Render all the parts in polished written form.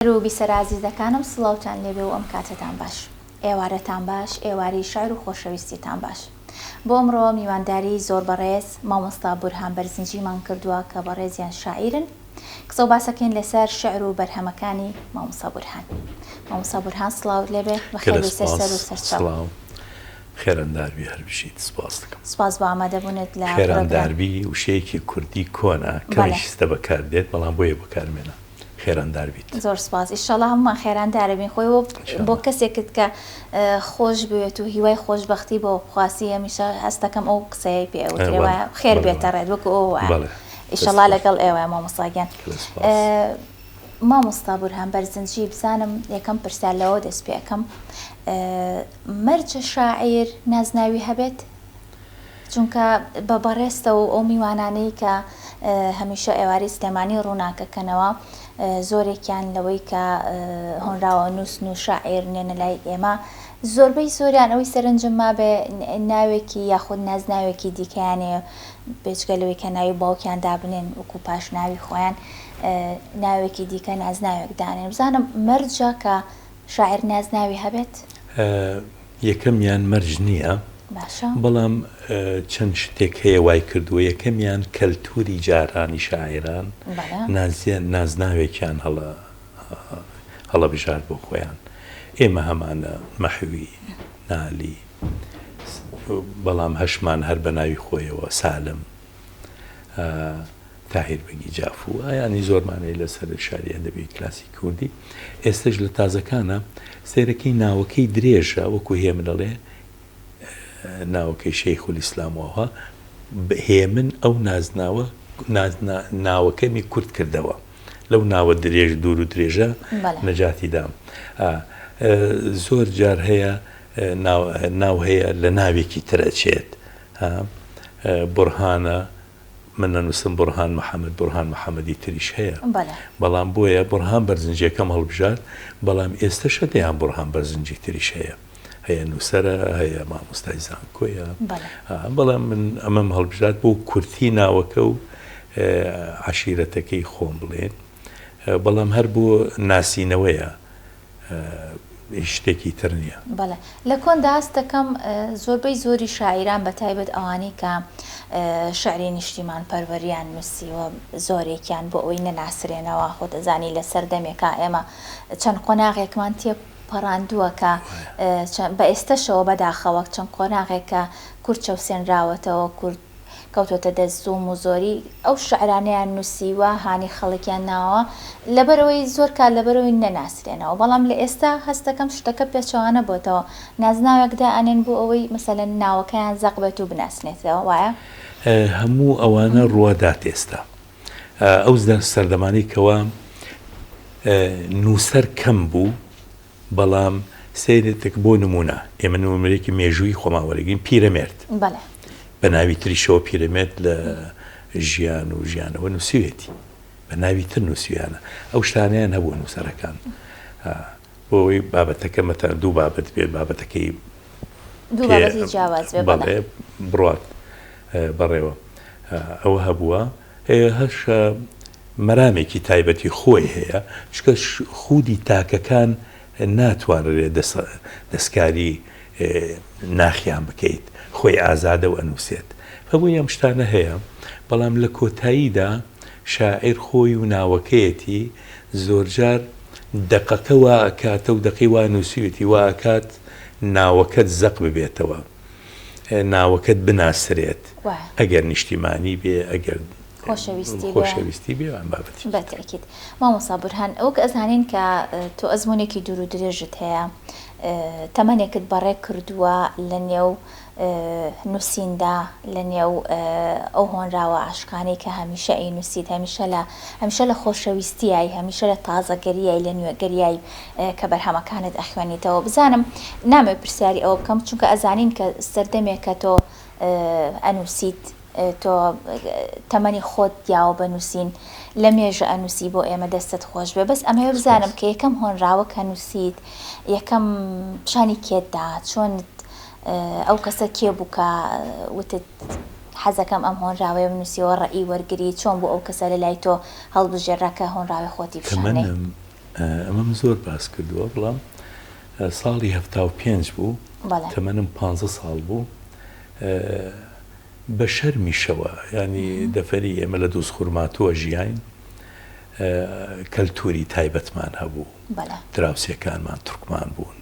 رو بیسەرازیزەکانم سڵاوتان لێبێ و ئەم کاتتان باش. ئێوارەتان باش، ئێواری شەعر و خۆشەویستیتان باش. بۆ ئەمڕۆ میوانداری زۆر بەڕێز مامۆستا بورهان بەرزنجیمان کردووە کە بەڕێزیان شاعیرن. قسە و باسەکەین لەسەر شەعر و بەرهەمەکانی مامۆستا بورهان. مامۆستا بورهان سڵاو لێبێ بەخێر و سەر و سەرچاو. خێرەنداربی هەربشیت سپاس دەکەم. سپاس بۆ ئامادەبوونت لە خێرەنداربی وشەیەکی کوردی کۆنا کەشتە بەکاردێت بەڵام بۆیە بەکارمێنە. خێرەندار بیت. زۆر سپاس. ئیشەڵا هەمومان خێرەندارە بین خۆیەوە بۆ کەسێکت کە خۆش بێت و هیوای خۆشبەختی بۆ خواسی هەمیشە هەست دەکەم ئەو قسەی پێ ئەوترێوە خێر بێتە ڕێت وەکو ئەوە. ئیشەڵا لەگەڵ ئێوە مامۆستاگیان. مامۆستا بورهان بەرزنجی بزانم یەکەم پرسیار لەوە دەست پێ ئەەکەم مەرجە شاعیر نازناوی هەبێت؟ چونکە بە بەڕێستە و ئەو میوانانەی کە هەمیشە ئێواری سلێمانی ڕووناکەکەنەوە زۆرێکیان لەوەی کە هۆنراوە نووسن و شاعیر نێنە لای ئێمە زۆربەی زۆریان ئەوەی سەرنجم ما بێ ناوێکی یاخود نازناوێکی دیکەیانێ بێجگەلەوەی کە ناوی باوکیان دابنێن وەکو پاش ناوی خۆیان ناوێکی دیکە نازناوێک دانێن. بزانم مەرجە کە شاعیر نازناوی هەبێت؟ یەکەمیان مەرج نییە، بەڵام چەند شتێک هەیە وای کردووە. یەکەمیان کەلتوری جارانی شاعران نازناوێکیان هەڵەبژار بۆ خۆیان. ئێمە هەمانە مەحوی نالی بەڵام هەشمان هەر بە ناوی خۆیەوە سالم تاهیر بەگی جافو ینی زۆرمانەی لەسەر شاریان دەبێت کلاسی کوردی. ئێستش لە تازەکانە سیرەکەی ناوەکەی درێژە وەکو هێ منەڵێ ناوەکەی شەیخول ئیسلامەوە هێمن ئەو ناوەکەمی کورد کردەوە لەو ناوە درێژ دوور و درێژە نەجاتی دام. زۆر جار هەیە ناو هەیە لە ناوێکی ترەچێت. بورهانە من نەنووسم بورهان محەممەد بورهان محەممەدی تریش هەیە، بەڵام بۆیە بورهان بەرزنجەکەم هەڵبژار، بەڵام ئێستاشە دەیان بورهان بەرزنجی تریش هەیە. هەیە نووسەرە هەیە مامۆستای زانکۆیە، بەڵام من ئەمەم هەڵبژات بۆ کورتی ناوەکە و عشیرەتەکەی خۆم بڵێن، بەڵام هەر بۆ ناسینەوەیە شتێکی تر نییە. بەڵێ لە کۆندا هەست دەکەم زۆربەی زۆری شاعیران بە تایبەت ئەوانەی کە شعری نیشتیمان پەروەریان نووسیوە زۆرێکیان بۆ ئەوەی نەناسرێنەوە خۆ دەزانی لە سەردەمێکە ئێمە چەند قۆناغێکمان تێ پەڕاندووە کە بە ئێستاشەوە بەداخەوە چەند قۆناغێکە کورد چەوسێنراوەتەوە کورد کەوتۆتە دەستزوم و زۆری ئەو شعرانەیان نووسیوە هانی خەڵکیان ناوە لەبەرەوەی زۆر کار لەبەرەوەی نەناسرێنەوە. بەڵام لە ئێستا هەست دەکەم شتەکە پێچەوانە بۆتەوە نازناوێکدا ئەنێن بۆ ئەوەی مەسەلەن ناوەکەیان زەق بێت و بناسنێتەوە. وایە هەموو ئەوانە ڕوادات ئێستا ئەو سەردەمانی کەوە نووسەر کەم بوو، بەڵام سیرێتێک بۆ نمونە ئێمە نمونەیەکی مێژووی خۆماوەرەگرین پیرەمێرد بە ناوی تریشەوە پیرەمێرد لە ژیان و ژیانەوە نووسوێتی بە ناوی تر نووسیانە. ئەو شتانیان هەبوو نووسەرەکان بۆەوەی بابەتەکە مەتە دوو بابەت بێت بابەتەکەی بەڵێ بڕات بەڕێوە ئەوە هەبووە. هەش مەرامێکی تایبەتی خۆی هەیە چکە خودی تاکەکان ناتوانرێت دەستکاری ناخیان بکەیت، خۆی ئازادە و ئەنووسێت. بۆی ئەم شتانە هەیە، بەڵام لە کۆتاییدا شاعیر خۆی و ناوەکەیەتی زۆرجار دەقەکە وا ئەکاتە و دەقی وا نووسویەتی وا ئەکات ناوەکەت زەق ببێتەوە، ناوەکەت بناسرێت ئەگەر نیشتیمانی بێ ئەگەر خۆشەویستی بێ بابەتی بەتەکیت. مامۆستا بورهان ئەو کە ئەزانین کە تۆ ئەزمونێکی دوور و درێژت هەیە تەمەنێکت بەڕێ کردووە لە نێو نووسیندا لە نێو ئەو هۆنراوە عاشقانەی کە هەمیشە ئەی نووسیت هەمیشە لە خۆشەویستیایی هەمیشە لە تازەگەریایی لە نوێگەریایی کە بەرهەمەکانت ئەخوێنیتەوە. بزانم نامێ پرسیاری ئەوە بکەم چونکە ئەزانین کە سەردەمێکە تۆ ئەنووسیت تۆ تەمەنی خۆت دیاوە بنووسین لە مێژە ئەنووسی بۆ ئێمە دەستت خۆش بێ. بەس ئەمەوە بزانم کە یەکەم هۆنراوە کە نووسیت یەکەم پیشانی کێتدا چۆن ئەو کەسە کێ بوو کە وتت حەزەکەم ئەم هۆنراوەیە بنووسیەوە ڕەئی وەرگری چۆن بوو ئەو کەسە لە لای تۆ هەڵبژێڕەکە هۆنراوی خۆتی بشانەی؟ ئەمە من زۆر باس کردووە بەڵام ساڵی 75 بوو تەمەنم 15 ساڵ بوو بە شەرمیشەوە ینی دەفەری ئێمە لە دۆست خورماتووە ژیاین کەلتوری تایبەتمان هەبوو دراوسێکانمان تورکمان بوون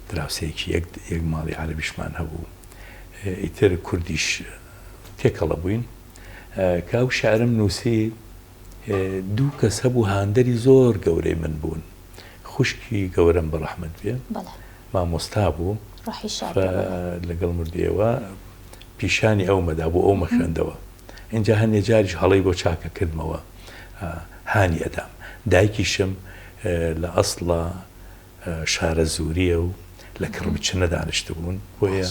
دراوسەیەکی یەک ماڵی عەرەبیشمان هەبوو ئیتر کوردیش تێکەڵە بووین کاو شعرم نووسی دوو کەس هەبوو هاندەری زۆر گەورەی من بوون خوشکی گەورەم بە ڕەحمەت بێ مامۆستا بوو لەگەڵ مردیەوە پیشانی ئەو مەدا بۆ ئەو مەخێندەوە اینجا هەندێک جاریش هەڵەی بۆ چاکە کردمەوە هانی ئەدام دایکیشم لە ئەسڵە شارە زوریە و لە کڕبچنە دانیشت بوون بۆیە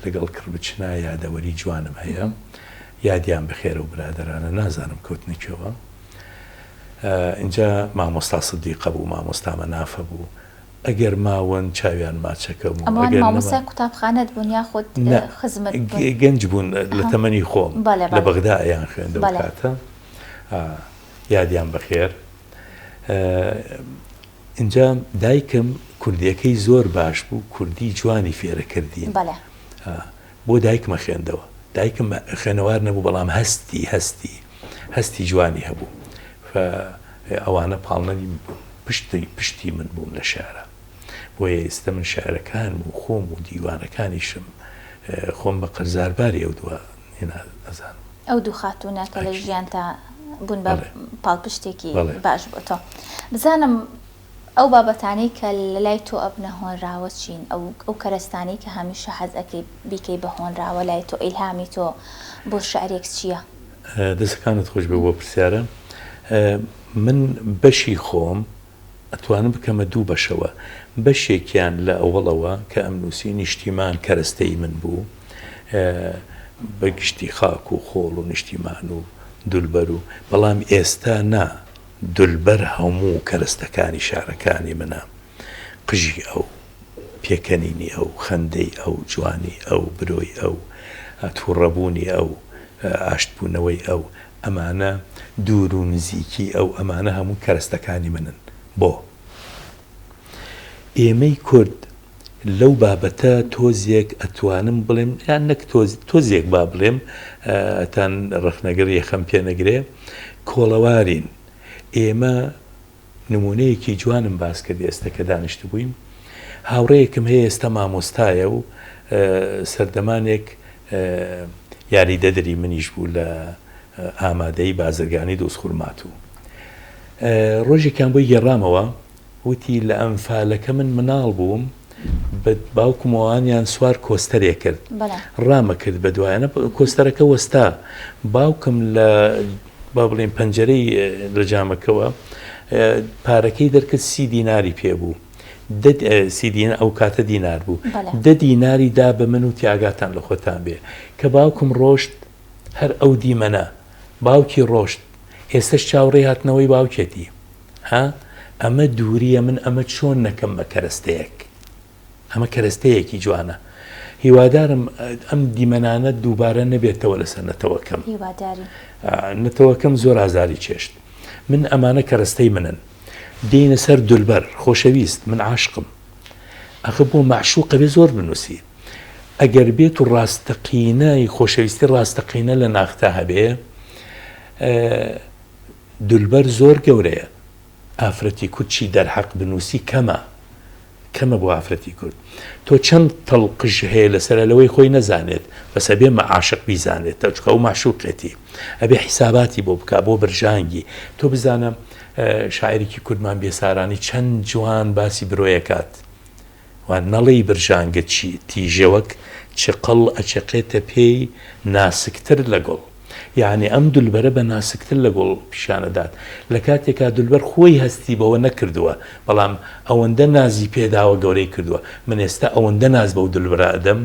لەگەڵ کڕبچنا یادەوەری جوانم هەیە یادیان بەخێرە و برادرانە نازانم کەوتنێکەوە اینجا مامۆستا سدیقە بوو مامۆستا مەنافە بوو ئەگەر ماوەن چاویان ماچەکە بوو مامۆستا قوتابخانەت بوون یاخود خزمەت گەنج بوون لە تەمەنی خۆم لە بەغدا ئەیان خوێندەوە کاتە یادیان بەخێر اینجا دایکم کوردیەکەی زۆر باش بوو کوردی جوانی فێرە کردین بۆ دایکمە خوێندەوە دایکم خوێنەوار نەبوو بەڵام هەستی جوانی هەبوو ئەوانە پاڵنەری پشتی من بووم لە شارە بۆیە ئێستا من شارەکان و خۆم و دیوانەکانیشم خۆم بە قەرزارباری ئەو دووە ئەزانم ئەو دوو خاتوونە کە لە ژیان تا بوون بە پاڵپشتێکی باش بۆ تۆ بزانم ئەو بابەتانەی کە لە لای تۆ ئەبنە هۆنراوە چین ئەو کەرەستانەی کە هەمیشە حەز ئەکەی بیکەی بە هۆنراوە لای تۆ ئیلهامی تۆ بۆ شعرێک چییە؟ دەستەکانت خۆش بێ بۆ پرسیارە من بەشی خۆم ئەتوانم بکەمە دوو بەشەوە بەشێکیان لە ئەوڵەوە کە ئەم نووسی نیشتیمان کەرەستەی من بوو بەگشتی خاک و خۆڵ و نیشتیمان و دولبەر و بەڵام ئێستا نا دولبەر هەموو کەرەستەکانی شارەکانی منە قژی ئەو پێکەنینی ئەو خەندەی ئەو جوانی ئەو برۆی ئەو تووڕەبوونی ئەو ئاشتبوونەوەی ئەو ئەمانە دوور و نزیکی ئەو ئەمانە هەموو کەرەستەکانی منن بۆ ئێمەی کورد لەو بابەتە تۆزێک ئەتوانم بڵێم یان نەک تۆزێک با بڵێم تان ڕخنەگەر یەخەم پێ نەگرێ کۆڵەوارین ئێمە نمونەیەکی جوانم باس کرد ئێستا کە دانیشت بووین هاوڕەیەکم هەیە ئێستا مامۆستایە و سەردەمانێک یاریدەدەری منیش بوو لە ئامادەی بازرگانی دۆست خورماتوو ڕۆژێکیان بۆی گەڕامەوە وتی لە ئەمفالەکە من مناڵ بووم باوکمەوانیان سوار کۆستەرێک کرد ڕامە کرد بە دوایانە کۆستەرەکە وەستا باوکم لە با بڵێن پەنجەرەی لە جامەکەوە پارەکەی دەرکرد 30 دیناری پێبوو ئەو کاتە دینار بوو 10 دیناری دا بە من و تیاگاتان لە خۆتان بێ کە باوکم ڕۆشت هەر ئەو دیمەنە باوکی ڕۆشت ئێستش چاوڕێ هاتنەوەی باوکێتی ئەمە دووریە من ئەمە چۆن نەکەم بە کەرەستەیەک ئەمە کەرەستەیەکی جوانە هیوادارم ئەم دیمەنانە دووبارە نەبێتەوە لەسەر نەتەوەکەم نەتەوەکەم زۆر ئازاری چێشت من ئەمانە کەرەستەی منن دێنە سەر دولبەر خۆشەویست من عاشقم ئەخە بۆ معشوقە بێ زۆر بنووسی ئەگەر بێت و ڕاستەقینەی خۆشەویستی ڕاستەقینە لە ناختا هەبێ دولبەر زۆر گەورەیە ئافرەتی کوچی دەرحەق بنووسی کەمە بۆ ئافرەتی کورد تۆ چەند تەڵقژ هەیە لەسەرەوەی خۆی نەزانێت بەس ئەبێ مەعاشق بیزانێت تەچکە و معشوقێتی ئەبێ حیساباتی بۆ بکە بۆ برژانگی تۆ بزانە شاعرێکی کوردمان بێسارانی چەند جوان باسی برۆیەکات وان نەڵی برژانگە چی تیژەوەک چقڵ ئەچەقێتە پێی ناسکتر لەگەڵ یعنی ئەم دولبەرە بە ناسکتر لەگەڵ پیشانەدات لە کاتێکا دولبەر خۆی هەستی بەوە نەکردووە بەڵام ئەوەندە نازی پێداوە گەورەی کردووە من ئێستا ئەوەندە ناز بەو دولبەرە ئەدەم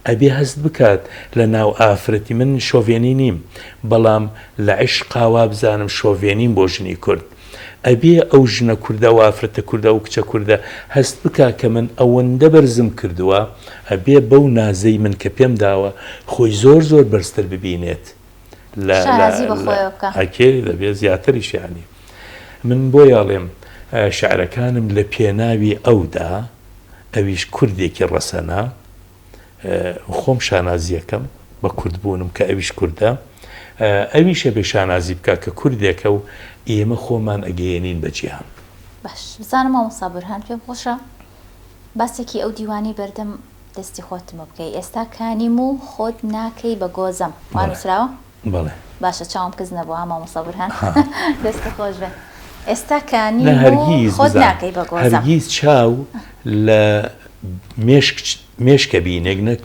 ئەبێ هەست بکات لە ناو ئافرەتی من شۆڤێنی نیم بەڵام لە عیشقاوا بزانم شۆڤێنیم بۆ ژنی کورد ئەبێ ئەو ژنە کووردە و ئافرەتە کووردە و کچە کووردە هەست بکا کە من ئەوەندە بەرزم کردووە ئەبێ بەو نازەی من کە پێم داوە خۆی زۆر بەرزتر ببینێت شارازی بە خۆیەوە بکە ئەکێ دەبێت زیاتریش یانی من بۆ یاڵێم شعرەکانم لە پێناوی ئەودا ئەویش کوردێکی ڕەسەنا خۆم شانازیەکەم بە کوردبوونم کە ئەویش کووردە ئەویشە بێ شانازی بکە کە کوردێکە و ئێمە خۆمان ئەگەیەنین بە جیهان. باش بزانم مامۆستا بورهان پێم خۆشە باسێکی ئەو دیوانی بەردەم دەستی خۆتمە بکەی ئێستا کانیم و خۆت ناکەی بە گۆزەم وانووسراوە؟ بەڵێ باشە چاوم کەس نەبووە مامۆستا بورهان دەستە خۆش بێ ئێستا کانیم و خۆت ناکەی بە گۆزەم هەرگیز چاو لە مێشکە بینێک نەک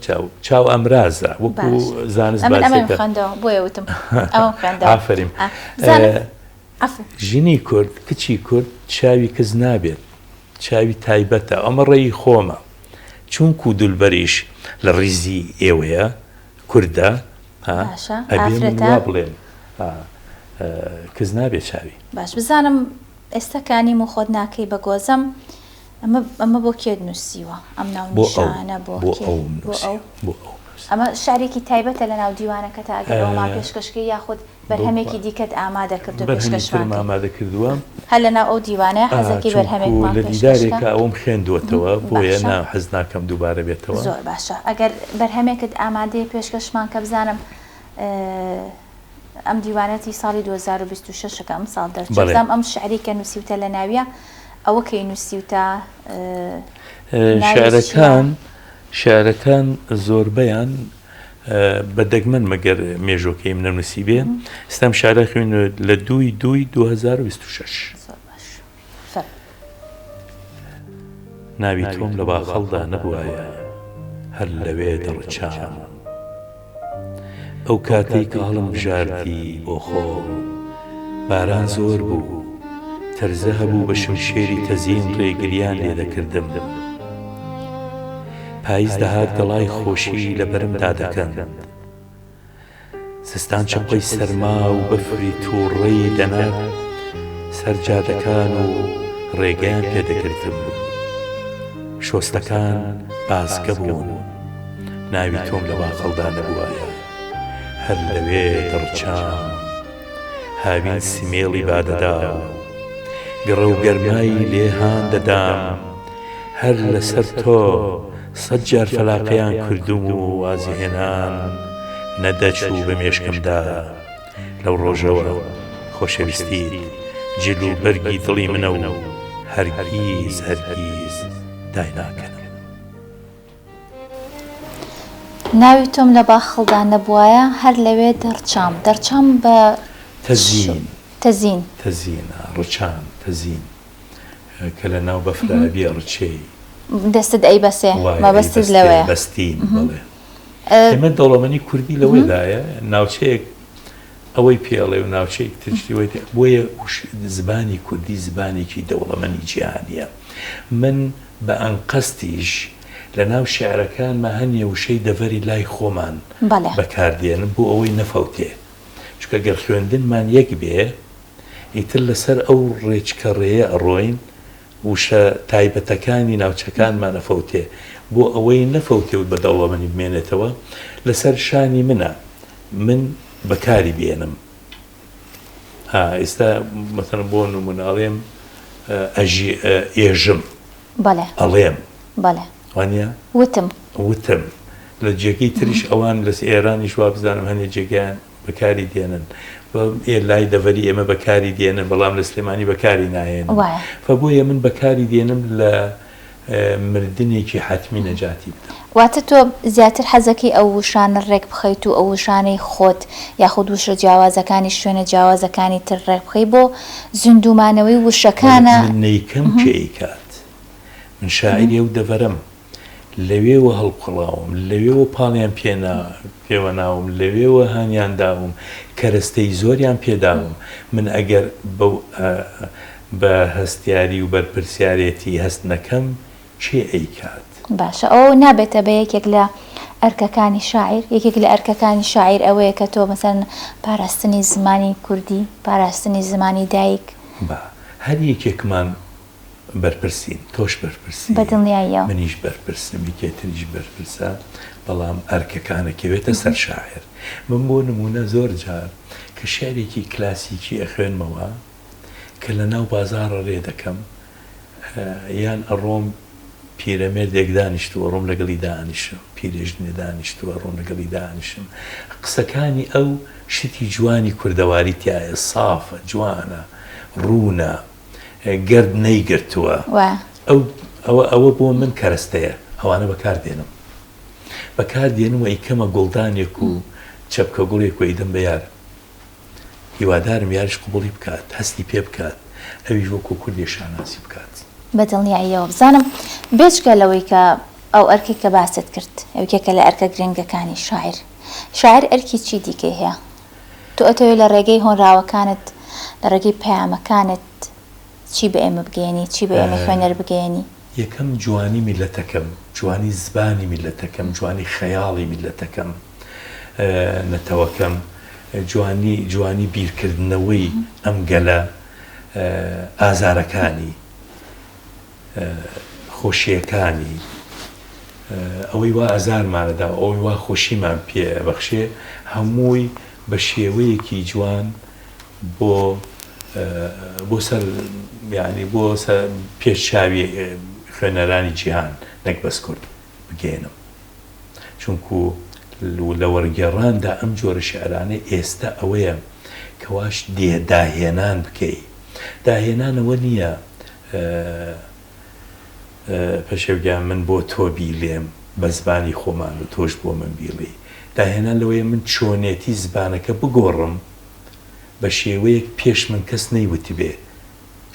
چاو ئەمرازە وەکو زانست باسێکە بۆیە وتم ئەوم خوێندەوە ئافرین ژینی کورد کچی کورد چاوی کەس نابێت چاوی تایبەتە ئەمە ڕێی خۆمە چونکو دولبەریش لە ڕیزی ئێوەیە کووردە وا بڵێن کەس نابێت چاوی باش بزانم ئێستا کانیم و خۆت ناکەی بە گۆزەم ئەمە بۆ کێ نووسیوە ئەم ناونیشانە بۆ ئەو ئەمە شارێکی تایبەتە لە ناو دیوانەکە تا ئەگەر ئەوما پێشکەشکەی یاخود بەرهەمێکی دیکەت ئامادە کردو پێشکەشمان ئامادە کردووە هەر لە ناو ئەو دیوانەیە حەزەکی بەرهەمێکمان لە دیدارێکە ئەوم خوێندوەتەوە بۆیە حەز ناکەم دووبارە بێتەوە زۆر باشە ئەگەر بەرهەمێکت ئامادەیە پێشکەشمان کە بزانم ئەم دیوانەتی ساڵی 2026 ئەم ساڵ دەرچەم ئەم شعری کە نووسیوتە لە ناویە ئەوە کەی نووسیوتە شارەکان زۆربەیان بە دەگمەن مەگەر مێژۆکەیم نەنووسی بێ ئێستام شارە خوێن لە 2/2/2026 ناوی تۆم لە باخەڵدا نەبوایە هەر لەوێ دەڕچام ئەو کاتەی کە هەڵم بژاردی بۆ خۆم باران زۆر بوو تەرزە هەبوو بە شمشێری تەزین ڕێگریان لێ دەکردم پاییز دەهات گەڵای خۆشی لە بەرمدا دەکەن زستان چەپەی سەرما و بەفری تووڕێی دەنات سەرجادەکان و ڕێگەیان پێدەگرتم شۆستەکان بازگە بوون ناوی تۆم لە باخەڵدا نەبوایە هەر لەوێ دڕچام هاوین سمێڵی بادەدا گڕە و گەرمایی لێهان دەدام هەر لەسەر تۆ 100 جار فەلاقەیان کردوم و وازیهێنان نەدەچوو بە مێشکمدا لەو ڕۆژەوە خۆشەویستیت جل و بەرگی دڵی منە و هەرگیز دایناکەنم ناوی تۆم لە باخەڵدا نەبوایە هەر لەوێ دەرچام بە تەزین ڕچان تەزین کە لە ناو بەفرابیە ڕچەی دەستت ئەی بەسێ مەبەستت لەوەیە بەستین بڵێ ئێمە دەوڵەمەنی کوردی لەوەیدایە ناوچەیەک ئەوەی پێڵێ و ناوچەیەک تشتیوەی بۆیە زبانی کوردی زبانێکی دەوڵەمەنی جیهانیە من بە ئەنقەستیش لە ناو شێعرەکانمە هەنیە وشەی دەڤەری لای خۆمان بەکاردێنم بۆ ئەوەی نەفەوتێ چکە گەر خوێندنمان یەک بێ ئیتر لەسەر ئەو ڕێچکەڕێیە ئەڕۆین وشە تایبەتەکانی ناوچەکانمان نەفەوتێ بۆ ئەوەی نەفەوتێ و بە دەوڵەمەنی بمێنێتەوە لەسەر شانی منە من بەکاری بێنم ئێستا مەتەن بۆ نموناڵێم ئێژم ئەڵێم وانە وتم لە جێگەی تریش ئەوان لەس ئێرانیش وا بزانم هەنێ جێگیان بەکاری دێنن لای دەڤەری ئێمە بەکاری دێنن بەڵام لە سلێمانی بەکاری نایێن بۆیە من بەکاری دێنم لە مردنێکی حتمی نەجاتی بدەم واتە تۆ زیاتر حەزەکەی ئەو وشانە ڕێک بخەیت و ئەو وشانەی خۆت یاخود وشە جیاوازەکانی شوێنە جیاوازەکانی تر ڕێک بخەی بۆ زیندومانەوەی وشەکانە نەیکەم کێیکات من شاعری ئەو دەڤەرم لەوێوە هەڵقڵاوم لەوێوە پاڵیان پێوە ناوم لەوێوە هانیان داوم کەرەستەی زۆریان پێداوم من ئەگەر بە هەستیاری و بەرپرسیارەتی هەست نەکەم چێ ئەیکات باشە ئەو نابێتە بە یەکێک لە ئەرکەکانی شاعیر یەکێک لە ئەرکەکانی شاعیر ئەوەیە کە تۆ مەسەن پاراستنی زمانی کوردی پاراستنی زمانی دایک هەر یەکێکمان بەرپرسین تۆش بەرپرسی بەدڵنیاییەوە منیش بەرپرسم یەکێتریش بەرپرسە بەڵام ئەرکەکانەکەوێتە سەر شاعر من بۆ نمونە زۆر جار کە شعرێکی کلاسیکی ئەخوێنمەوە کە لە ناو بازارە ڕێ دەکەم یان ئەڕۆم پیرەمێردێک دانیشتووە ڕۆم لەگەڵی دانیشم پیرێژنێ دانیشتووە ڕۆم لەگەڵی دانیشم قسەکانی ئەو شتی جوانی کوردەواری تایە سافە جوانە ڕوونە گرد نەیگرتووە ئەوە بۆ من کەرەستەیە ئەوانە بەکاردێنم بەکاردێنم و ئەیکەمە گوڵدانێک و چەپکە گوڵێک و ئەیدەم بە یار هیوادارم یاریش قبوڵی بکات هەستی پێ بکات ئەویش وەکو کوردی شاناسی بکات بەدڵنیاییەوە بزانم بێجگە لەوەی کە ئەو ئەرکی کە باست کرد ئەوکێکە لە ئەرکە گرنگەکانی شاعر ئەرکی چی دیکەی هەیە تۆ ئەتەوێت لە ڕێگەی هۆنراوەکانت لە ڕێگەی پەیامەکانت چی بە ئێمە بگەێنی چی بە ئێمە خوێنەر بگەێنی یەکەم جوانی میلەتەکەم جوانی زبانی میلەتەکەم جوانی خەیاڵی میلەتەکەم نەتەوەکەم جوانی بیرکردنەوەی ئەم گەلە ئازارەکانی خۆشیەکانی ئەوەی وا ئازارمانەدا ئەوەی وا خۆشیمان پێ بەخشێ هەمووی بە شێوەیەکی جوان بۆ سەر یعنی بۆ پێشچاوی خوێنەرانی جیهان نەک بەس کورد بگێنم چونکو لە وەرگێڕاندا ئەم جۆرە شێعرانەی ئێستا ئەوەیە کەواش داهێنان بکەی داهێنانەوە نییە پەشێوگیان من بۆ تۆ بیڵێم بە زبانی خۆمان و تۆش بۆ من بیڵێ داهێنان لەوەیە من چۆنێتی زبانەکە بگۆڕم بە شێوەیەک پێش من کەس نەیوتی بێ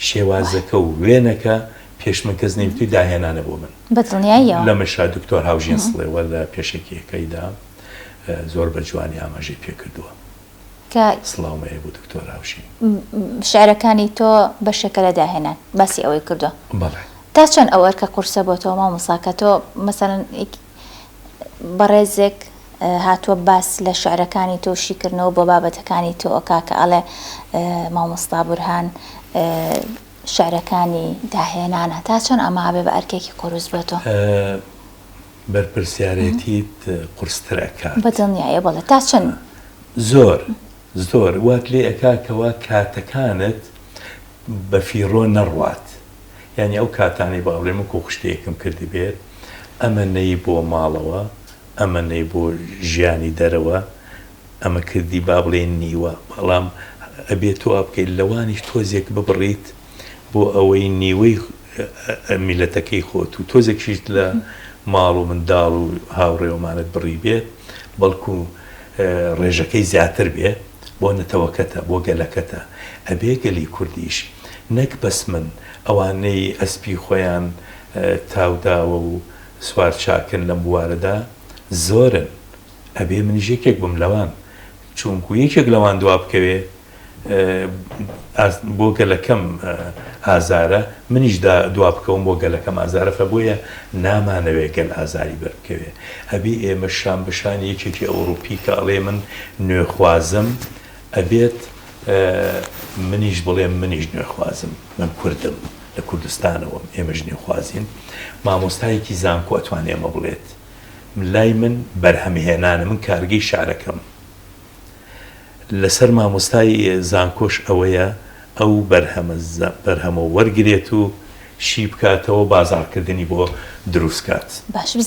شێوازەکە و وێنەکە پێش من کەس نەیوتی داهێنانە بۆ من بەدڵنیاییەوە لە مەشا دکتۆر هاوژین سڵێوە لە پێشێکیەکەیدا زۆر بە جوانی ئاماژەی پێ کردووە سڵاومەیە بۆ دکتۆر هاوژین شعرەکانی تۆ بەشێکە لە داهێنان باسی ئەوەی کردووە تا چەند ئەو ئەرکە قورسە بۆ تۆ مامۆساکە تۆ مەسەڵەن بەڕێزێک هاتووە باس لە شعرەکانی تۆ شیکردنەوە بۆ بابەتەکانی تۆ ئۆکا کە ئەڵێ مامۆستا بورهان شعرەکانی داهێنانە تا چەند ئەمە بێ بە ئەرکێکی قورس بۆ تۆ بەرپرسیارەتیت قورسترەکە بەدڵنیایە بەڵێ تا چەند زۆر وات لێ ئەکاکەوە کاتەکانت بە فیڕۆ نەڕوات یعنی ئەو کاتانی باڵێم و کۆخشتەیەکم کردی بێت ئەمە نەی بۆ ماڵەوە ئەمە نەی بۆ ژیانی دەرەوە ئەمە کردی با بڵێن نیوە بەڵام ئەبێت تۆ بکەیت لەوانیش تۆزێک ببڕیت بۆ ئەوەی نیوەی میلەتەکەی خۆت و تۆزێکیش لە ماڵ و منداڵ و هاوڕێوەمانت بڕی بێت بەڵکو ڕێژەکەی زیاتر بێت بۆ نەتەوەکەتە بۆ گەلەکەتە ئەبێ گەلی کوردیش نەک بەس من ئەوانەی ئەسپی خۆیان تاوداوە و سوار چاکن لەم بوارەدا زۆرن ئەبێ منیش یەکێک بم لەوان چونکو یەکێک لەوان دوا بکەوێ بۆ گەلەکەم ئازارە منیش دوا بکەوم بۆ گەلەکەم ئازارە فە بۆیە نامانەوێ گەل ئازاری بەربکەوێ ئەبێ ئێمە شان بەشان یەکێکی ئەوروپی کە ئەڵێ من نوێخوازم ئەبێت منیش بڵێم منیش نوێخوازم من کوردم لە کوردستانەوە ئێمەش نوێخوازین مامۆستایەکی زانکۆ ئەتوانێ ئێمە بڵێت لای من بەرهەمهێنانە من کارگەی شارەکەم لەسەر مامۆستای زانکۆش ئەوەیە ئەو بەرهەمە وەرگێت و شی بکاتەوە بازارکردنی بۆ دروستکات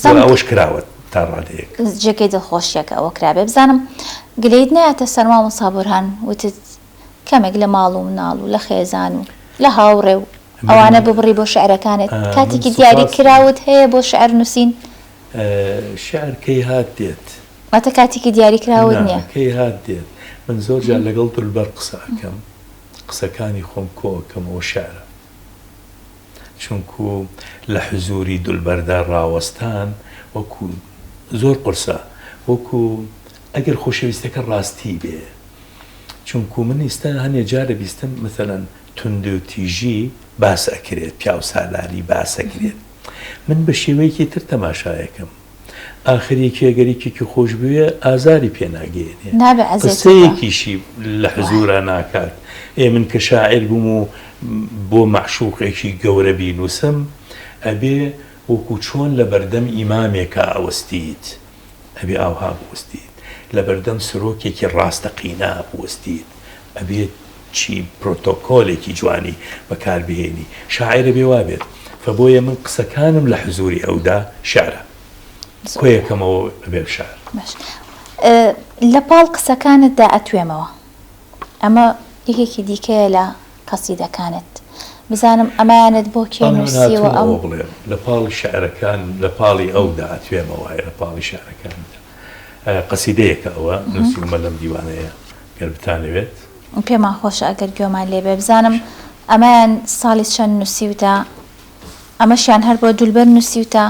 ئەوەش کراوە تا ڕادەیەک جێگەی دڵخۆشیەکە ئەوە کرابێ بزانم گلەیت نایەتە سەر مامۆستا بورهان وتت کەمێک لە ماڵ و مناڵ و لە خێزان و لە هاوڕێ و ئەوانە ببڕی بۆ شعرەکانت کاتێکی دیاری کراوت هەیە بۆ شعر نووسین شعر کەی هات دێت واتە کاتێکی دیاری کراوت نییە کەی هات دێت من زۆر جار لەگەڵ دولبەر قسەکەم قسەکانی خۆم کۆکەمەوە شعرە چونکو لە حزوری دولبەردا ڕاوەستان وەکو زۆر قورسە وەکو ئەگەر خۆشەویستەکە ڕاستی بێ چونکو من ئێستا هەنێ جارە بیستم مەسەلەن تند و تیژی باس ئەکرێت پیا و سالاری باس ئەکرێت من بە شێوەیەکی تر تەماشایەکەم ئاخرێکی ئەگەریکێکی خۆش بوێ ئازاری پێناگەێنێ قسەیەکیشی لە حزورە ناکات من کە شاعر بووم و بۆ مەعشوقێکی گەورە بینووسم ئەبێ وەکو چۆن لە بەردەم ئیمامێکە ئەوەستیت ئەبێ ئاوها بوەستیت لە بەردەم سرۆکێکی ڕاستەقینە بوەستیت ئەبێت چی پرۆتۆکۆلێکی جوانی بەکاربهێنی شاعرە بێوا بێت فبۆیە من قسەکانم لە حزوری ئەودا شعرە کۆیەکەمەوە بێ شعر لە پاڵ قسەکانتدا ئەتوێمەوە ئەمە یەکێکی دیکەیە لە قەسیدەکانت بزانم ئەمایانت بۆ کێ نووسیوە ئەو بڵێ لە پاڵی شعرەکان لە پاڵی ئەودا ئەتوێمەوە لە پاڵی شعرەکاندا قەسیدەیەکە ئەوە نووسیمە لەم دیوانەیە گەر بتانەوێت پێمان خۆشە ئەگەر گوێمان لێبێ بزانم ئەمایان ساڵی چەند نووسیوتە ئەمەشیان هەر بۆ دولبەر نووسیوتە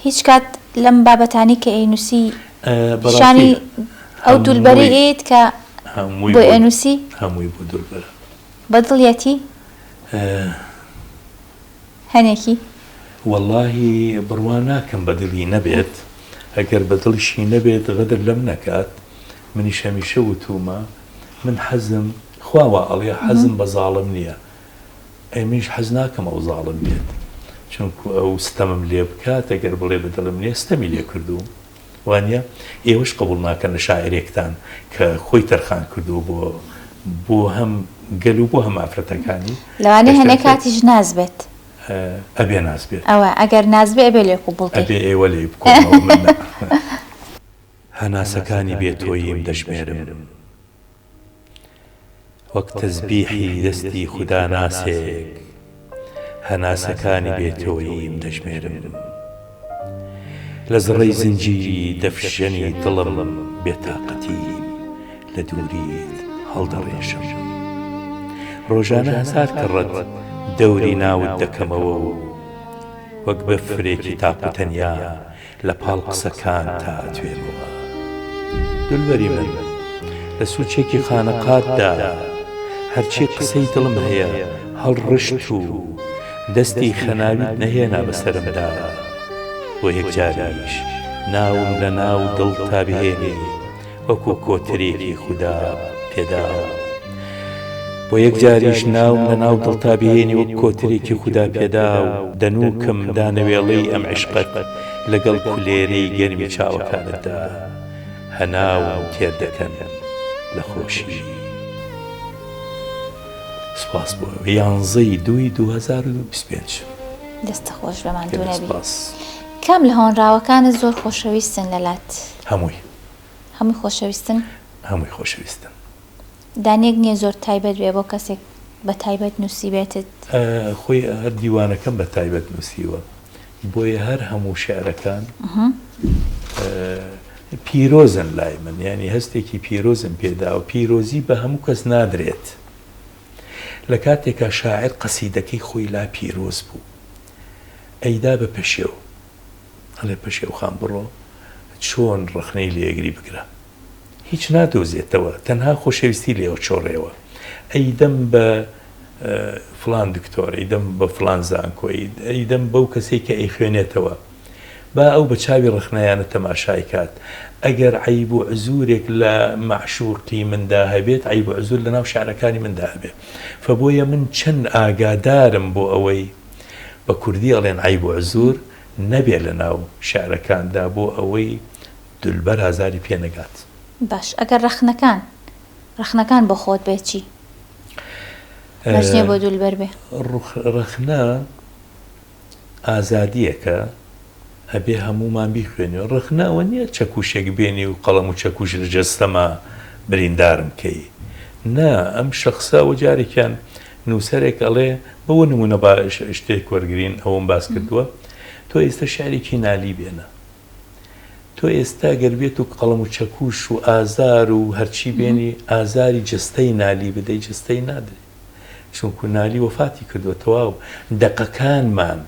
هیچ کات لەم بابەتانی کە ئەینووسی شانی ئەو دولبەری ئێت کە بۆ ئەنووسی هەمووی بۆ دولبەر بەدڵیەتی هەنێکی واللهی بڕوان ناکەم بەدڵی نەبێت ئەگەر بەدڵیشی نەبێت غەدر لەم نەکات منیش هەمیشە وتومە من حەزم خواوە ئەڵێ حەزم بە زاڵم نییە ئەمێش حەز ناکەم ئەو زاڵم بێت چونکو ئەو ستەمم لێ بکات ئەگەر بڵێ بەدڵم نییە ستەمی لێ کردووم وانە ئێوەش قبول ناکەن لە شاعرێکتان کە خۆی تەرخان کردو بۆ هەم گەل و بۆ هەم ئافرەتەکانی لەوانەیە هەنێک کاتیش نازبێت ئەبێ نازبێت ئەوە ئەگەر نازبێ ئەبێ لێ قوبوڵ ئەبێ ئێوە لێ بکۆنەوە من هەناسەکانی بێتۆییم دەژمێرم وەک تەزبیحی دەستی خودا ناسێک هەناسەکانی بێتۆییم دەژمێرم لە زڕەی زنجیری دەفشەنی دڵم بێتاقەتیم لە دووریت هەڵدەڕێژم ڕۆژانە هەزار کەڕەت دەوری ناوت دەکەمەوە و وەک بەفرێکی تاقوتەنیا لە پاڵ قسەکان تا توێمەوە دولبەری من لە سوچێکی خانەقاتدا هەرچی قسەی دڵم هەیە هەڵڕشت و دەستی خەناویت نەهێنا بەسەرمدا بۆ یەکجاریش ناوم لە ناو دڵ تا بهێنی وەکو کۆترێکی خودا پێداوە بۆ یەکجاریش ناوم لە ناو دڵ تا بهێنی وەک کۆترێکی خودا پێدا و دەنووکم دانەوێڵەی ئەم عشقەت لەگەڵ کولێرەی گەرمی چاوەکانتدا هەناوم تێر دەکەن لە خۆشی سپاس بۆ 11/2/2025 دەستە خۆش بەمان دوو نەبی کام لە هۆنراوەکانت زۆر خۆشەویستن لەلات هەمووی خۆشەویستن هەمووی خۆشەویستن دانێک نییە زۆر تایبەت بێ بۆ کەسێک بە تایبەت نووسی بێتت خۆی هەر دیوانەکەم بە تایبەت نووسیوە بۆیە هەر هەموو شعرەکان پیرۆزن لای من یعنی هەستێکی پیرۆزم پێدا و پیرۆزی بە هەموو کەس نادرێت لە کاتێکە شاعر قەسیدەکەی خۆی لا پیرۆز بوو ئەیدا بە پەشێو ئەڵێ پەشێو خان بڕۆ چۆن ڕخنەی لێگری بگرە هیچ نادۆزێتەوە تەنها خۆشەویستی لێەوە چۆڕێەوە ئەیدەم بە فلان دکتۆر ئەیدەم بە فلان زانکۆی ئەیدەم بەو کەسێک کە ئەی خوێنێتەوە با ئەو بە چاوی ڕخنەیانە تەماشای کات ئەگەر عیب و عزورێک لە معشوقی مندا هەبێت عیب و عزور لە ناو شعرەکانی مندا هەبێت فبۆیە من چەند ئاگادارم بۆ ئەوەی بە کوردی ئەڵێن عیب و عزور نەبێت لە ناو شعرەکاندا بۆ ئەوەی دولبەر ئازاری پێ نەگات باش ئەگەر ڕخنەکان بۆ خۆت بێت چی مەژنێ بۆ دولبەر بێ ڕخنە ئازادیەکە ئەبێ هەمومان بیخوێنەوە ڕخنەوە نییە چەکوشێک بێنی و قەڵەم و چەکوش لە جەستەما بریندارم کەی نا ئەم شەخصەوە جارێکیان نووسەرێک ئەڵێ بەوە نمونە باش شتێک وەرگین ئەوم باس کردووە تۆ ئێستا شعرێکی نالی بێنە تۆ ئێستا گەربێت و قەڵەم و چەکوش و ئازار و هەرچی بێنی ئازاری جستەی نالی بدەی جستەی نادرێت چونکو نالی وەفاتی کردووە تەواو دەقەکانمان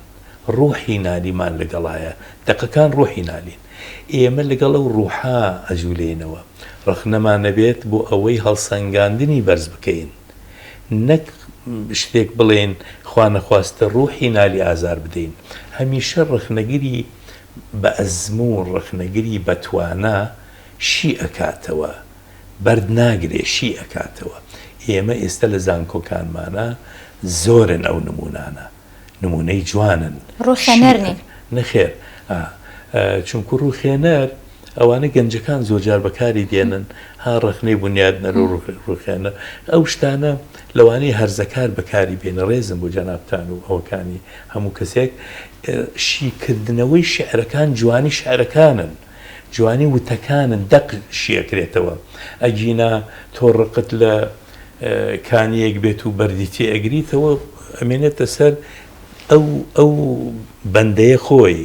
ڕوحی نالیمان لەگەڵایە دەقەکان ڕوحی نالین ئێمە لەگەڵ ئەو ڕوحا ئەجوولێنەوە ڕخنەمان نەبێت بۆ ئەوەی هەڵسەنگاندنی بەرز بکەین نەک شتێک بڵێن خوا نەخواستە ڕوحی نالی ئازار بدەین هەمیشە ڕخنەگیری بە ئەزموو ڕخنەگیری بەتوانە شی ئەکاتەوە بەرد ناگرێ شی ئەکاتەوە ئێمە ئێستا لە زانکۆکانمانە زۆرن ئەو نمونانە نمونەی جوانن ڕوخێنەرنی نەخێر چونکو ڕوخێنەر ئەوانە گەنجەکان زۆرجار بەکاری دێنن ها ڕخنەی بنیادنەر و ڕوخێنە ئەو شتانە لەوانەیە هەرزەکار بەکاری بێنە ڕێزم بۆ جەنابتان و ئەوەکانی هەموو کەسێک شیکردنەوەی شعرەکان جوانی شعرەکانن جوانی وتەکانن دەق شیەکرێتەوە ئەگینا تۆڕقت لە کانیەک بێت و بەردی تێ ئەگریتەوە ئەمێنێتە سەر ئەو بەندەیە خۆی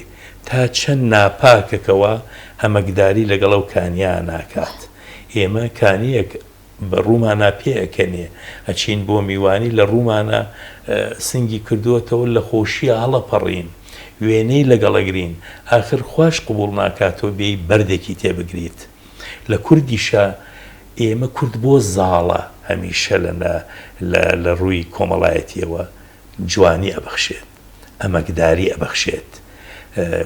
تا چەند ناپاکەکەوە هەمەکداری لەگەڵ ئەو کانیا ناکات ئێمە کانیەک بە ڕوومانە پێەکەنێ ئەچین بۆ میوانی لە ڕوومانە سنگی کردووەتەوە لە خۆشیە هەڵەپەڕین وێنەی لەگەڵەگرین ئاخر خوش قبول ناکاتەوە بێی بەردێکی تێبگریت لە کوردیشە ئێمە کورد بۆ زاڵە هەمیشە لە ڕووی کۆمەڵایەتیەوە جوانی ئەبەخشێت ئەمەکداری ئەبەخشێت